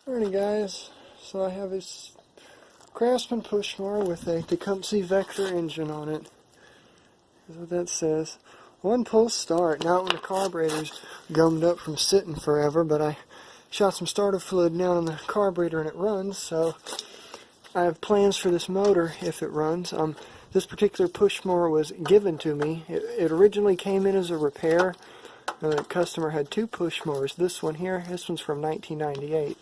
Alrighty guys, so I have this Craftsman push mower with a Tecumseh Vector engine on it. That's what that says. One pull start, not when the carburetor's gummed up from sitting forever, but I shot some starter fluid down on the carburetor and it runs, so I have plans for this motor if it runs. This particular push mower was given to me. It originally came in as a repair. The customer had two push mowers. This one here, this one's from 1998.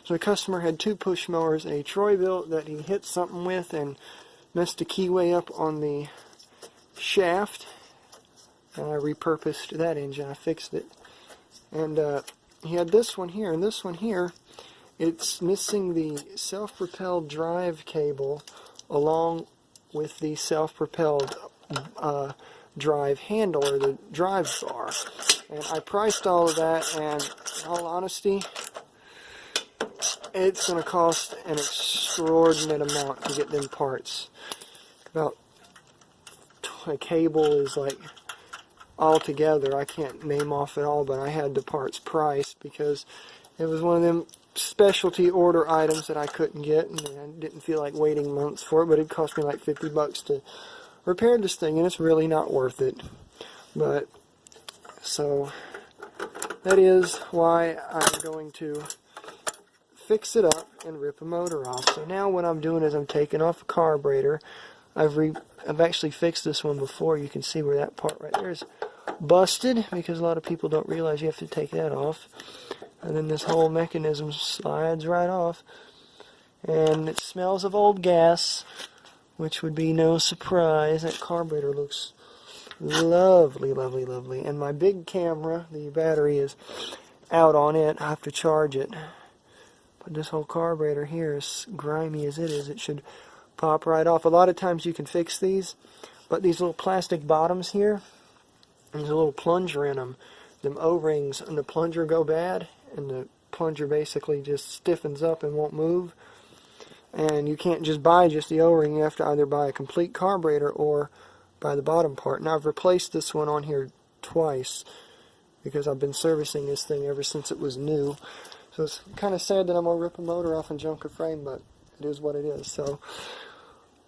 So the customer had two push mowers, a Troy-Bilt that he hit something with and messed a keyway up on the shaft. And I repurposed that engine. I fixed it. And he had this one here, and this one here, it's missing the self-propelled drive cable along with the self-propelled drive handle, or the drive bar. And I priced all of that, and in all honesty, it's going to cost an extraordinate amount to get them parts. About a cable is like all together. I can't name off it all, but I had the parts priced because it was one of them specialty order items that I couldn't get, and I didn't feel like waiting months for it, but it cost me like $50 to repair this thing, and it's really not worth it. But so that is why I'm going to fix it up and rip a motor off. So now what I'm doing is I'm taking off a carburetor. I've actually fixed this one before. You can see where that part right there is busted, because a lot of people don't realize you have to take that off. And then this whole mechanism slides right off. And it smells of old gas, which would be no surprise. That carburetor looks lovely, lovely, lovely. And my big camera, the battery is out on it. I have to charge it. But this whole carburetor here, as grimy as it is, it should pop right off. A lot of times you can fix these, but these little plastic bottoms here, there's a little plunger in them. Them O-rings and the plunger go bad, and the plunger basically just stiffens up and won't move. And you can't just buy just the O-ring. You have to either buy a complete carburetor or buy the bottom part. Now I've replaced this one on here twice because I've been servicing this thing ever since it was new. So it's kind of sad that I'm going to rip a motor off and junk a frame, but it is what it is. So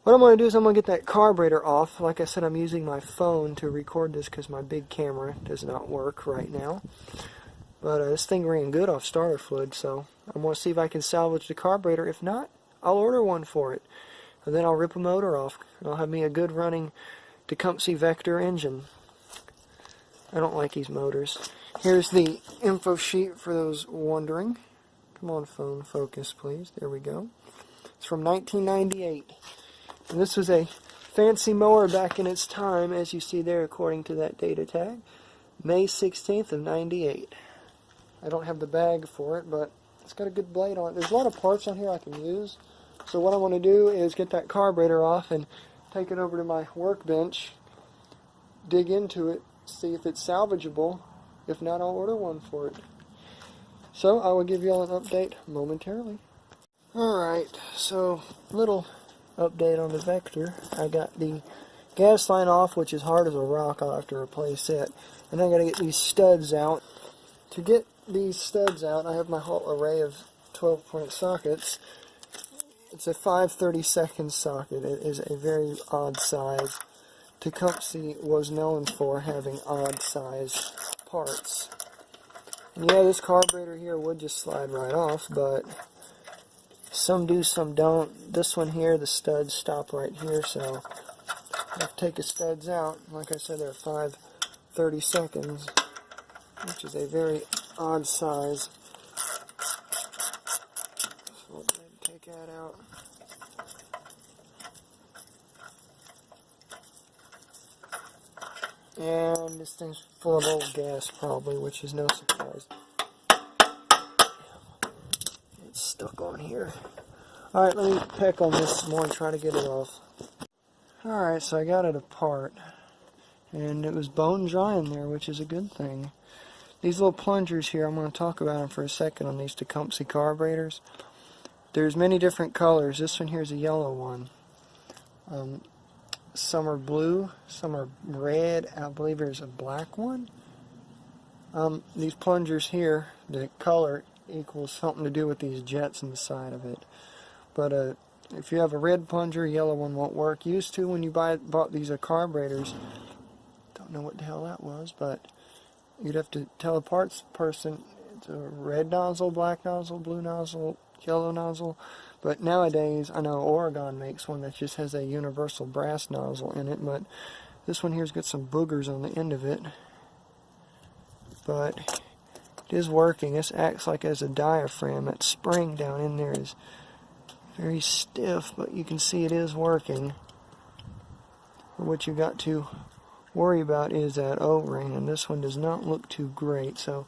what I'm going to do is I'm going to get that carburetor off. Like I said, I'm using my phone to record this because my big camera does not work right now. But this thing ran good off starter fluid, so I'm going to see if I can salvage the carburetor. If not, I'll order one for it. And then I'll rip a motor off. And I'll have me a good running Tecumseh Vector engine. I don't like these motors. Here's the info sheet for those wondering. Come on, phone, focus, please. There we go. It's from 1998. And this was a fancy mower back in its time, as you see there according to that data tag. May 16th of 98. I don't have the bag for it, but it's got a good blade on it. There's a lot of parts on here I can use. So what I want to do is get that carburetor off and take it over to my workbench, dig into it, see if it's salvageable. If not, I'll order one for it. So I will give you all an update momentarily. Alright, so little update on the Vector. I got the gas line off, which is hard as a rock. I'll have to replace it. And I got to get these studs out. To get these studs out, I have my whole array of 12-point sockets. It's a 5/32 socket. It is a very odd size. Tecumseh was known for having odd size parts. And yeah, this carburetor here would just slide right off, but some do, some don't. This one here, the studs stop right here, so I have to take the studs out. Like I said, they're 5/32, which is a very odd size. So we'll take that out. And this thing's full of old gas probably, which is no surprise. It's stuck on here. Alright, let me peck on this some more and try to get it off. Alright, so I got it apart. And it was bone dry in there, which is a good thing. These little plungers here, I'm going to talk about them for a second on these Tecumseh carburetors. There's many different colors. This one here is a yellow one. Some are blue, some are red, I believe there's a black one. These plungers here, the color equals something to do with these jets in the side of it. But if you have a red plunger, yellow one won't work. Used to when you bought these carburetors, don't know what the hell that was, but you'd have to tell a parts person it's a red nozzle, black nozzle, blue nozzle, yellow nozzle. But nowadays, I know Oregon makes one that just has a universal brass nozzle in it, but this one here's got some boogers on the end of it. But it is working. This acts like as a diaphragm. That spring down in there is very stiff, but you can see it is working. What you got to worry about is that O-ring, and this one does not look too great. So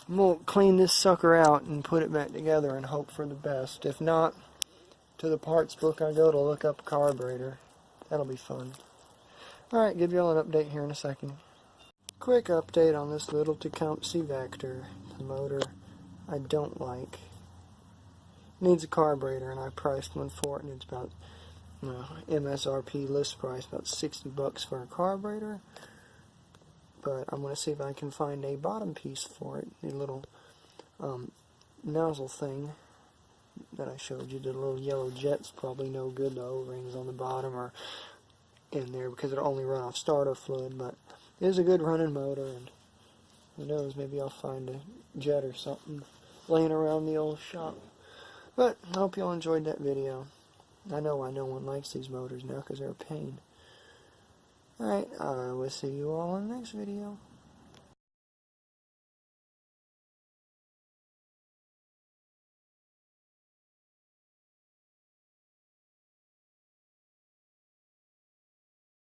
I'm going to clean this sucker out and put it back together and hope for the best. If not, to the parts book I go to look up a carburetor. That'll be fun. Alright, give y'all an update here in a second. Quick update on this little Tecumseh Vector. The motor I don't like. Needs a carburetor, and I priced one for it, and it's about MSRP list price, about $60 for a carburetor. But I'm going to see if I can find a bottom piece for it. A little nozzle thing that I showed you. The little yellow jet's probably no good. The O-rings on the bottom are in there because it'll only run off starter fluid. But it is a good running motor, and who knows, maybe I'll find a jet or something laying around the old shop. But I hope y'all enjoyed that video. I know why no one likes these motors now, because they're a pain. Alright, I will see you all in the next video.